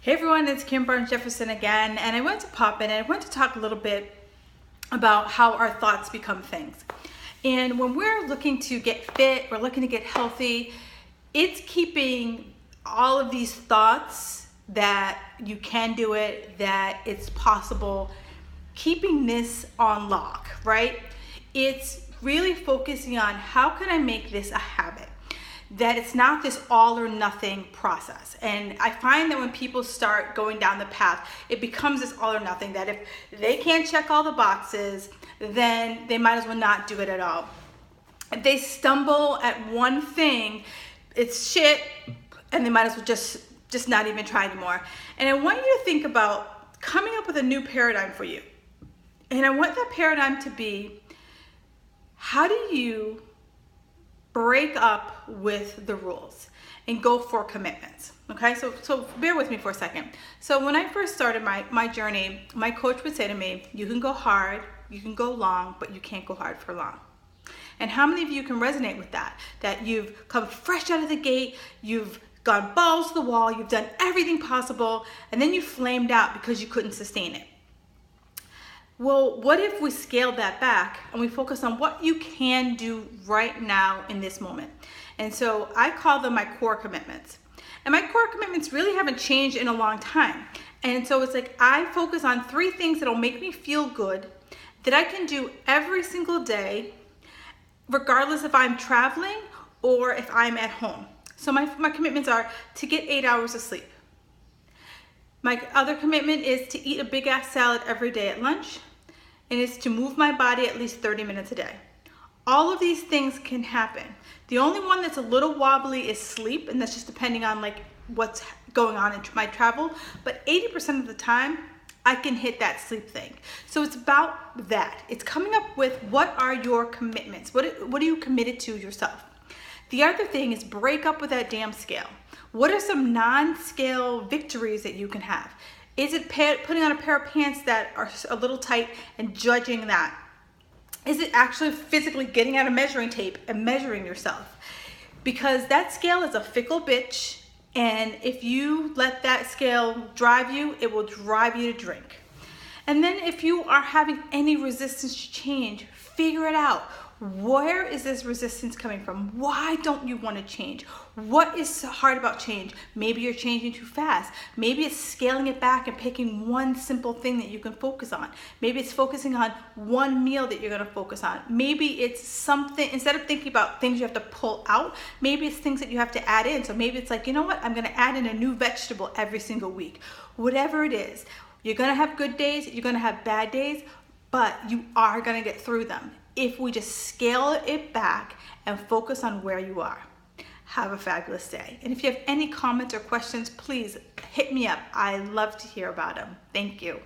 Hey everyone, it's Kim Barnes Jefferson again, and I wanted to pop in and I wanted to talk a little bit about how our thoughts become things. And when we're looking to get fit, we're looking to get healthy, it's keeping all of these thoughts that you can do it, that it's possible, keeping this on lock, right? It's really focusing on how can I make this a habit? That it's not this all or nothing process. And I find that when people start going down the path, it becomes this all or nothing, that if they can't check all the boxes, then they might as well not do it at all. If they stumble at one thing, it's shit, and they might as well just not even try anymore. And I want you to think about coming up with a new paradigm for you. And I want that paradigm to be, how do you break up with the rules and go for commitments? Okay, so bear with me for a second. So when I first started my journey, my coach would say to me, you can go hard, you can go long, but you can't go hard for long. And how many of you can resonate with that? That you've come fresh out of the gate, you've gone balls to the wall, you've done everything possible, and then you flamed out because you couldn't sustain it. Well, what if we scaled that back and we focus on what you can do right now in this moment? And so I call them my core commitments. And my core commitments really haven't changed in a long time. And so it's like I focus on 3 things that'll make me feel good, that I can do every single day, regardless if I'm traveling or if I'm at home. So my commitments are to get 8 hours of sleep. My other commitment is to eat a big ass salad every day at lunch, and it's to move my body at least 30 minutes a day. All of these things can happen. The only one that's a little wobbly is sleep, and that's just depending on like what's going on in my travel. But 80% of the time, I can hit that sleep thing. So it's about that. It's coming up with what are your commitments? What are you committed to yourself? The other thing is break up with that damn scale. What are some non-scale victories that you can have? Is it putting on a pair of pants that are a little tight and judging that? Is it actually physically getting out a measuring tape and measuring yourself? Because that scale is a fickle bitch, and if you let that scale drive you, it will drive you to drink. And then if you are having any resistance to change, figure it out. Where is this resistance coming from? Why don't you want to change? What is so hard about change? Maybe you're changing too fast. Maybe it's scaling it back and picking one simple thing that you can focus on. Maybe it's focusing on one meal that you're going to focus on. Maybe it's something, instead of thinking about things you have to pull out, maybe it's things that you have to add in. So maybe it's like, you know what? I'm going to add in a new vegetable every single week. Whatever it is, you're going to have good days, you're going to have bad days, but you are going to get through them if we just scale it back and focus on where you are. Have a fabulous day. And if you have any comments or questions, please hit me up. I love to hear about them. Thank you.